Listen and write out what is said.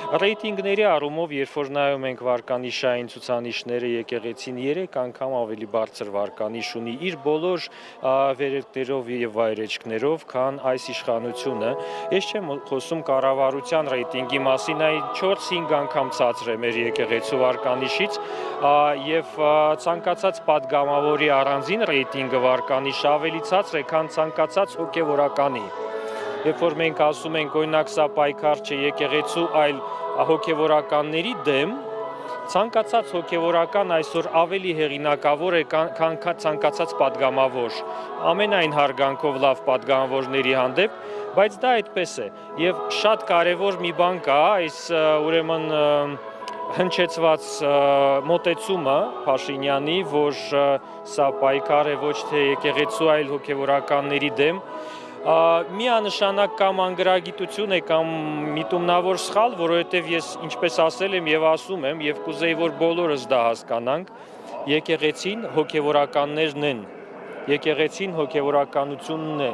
Ռեյտինգների առումով, երբ որ նայում ենք վարկանիշային ցուցանիշները, եկեղեցին 3 անգամ ավելի բարձր վարկանիշ ունի իր բոլոր վերելքներով եւ վայրեջքներով, քան այս իշխանությունը։ Ես չեմ խոսում կառավարության ռեյտինգի մասին, այն 4-5 անգամ ցածր է մեր եկեղեցու վարկանիշից եւ ցանկացած падգամավորի առանձին ռեյտինգը վարկանիշ ավելի ցածր է, քան ցանկացած հոգեվորականի։ Երբ որ մենք ասում ենք, օրինակ սա պայքար չէ եկեղեցու, այլ հոգեվորականների դեմ, ցանկացած հոգեվորական այսօր ավելի հեղինակավոր է, քան ցանկացած падգամավոր, ամենայն հարգանքով լավ падգամավորների հանդեպ, բայց դա այդպես է։ Եվ շատ կարևոր մի բան կա, այս ուրեմն հնչեցված մոտեցումը Փաշինյանի, որ սա պայքար է ոչ թե եկեղեցու, այլ հոգեվորականների դեմ, միանշանակ կամ անգրագիտություն է կամ միտումնավոր սխալ, որովհետև ես ինչպես ասել եմ եւ ասում եմ եւ կուզեի որ բոլորս դա հասկանանք, եկեղեցին հոգեվորականներն են, եկեղեցին հոգեվորականությունն է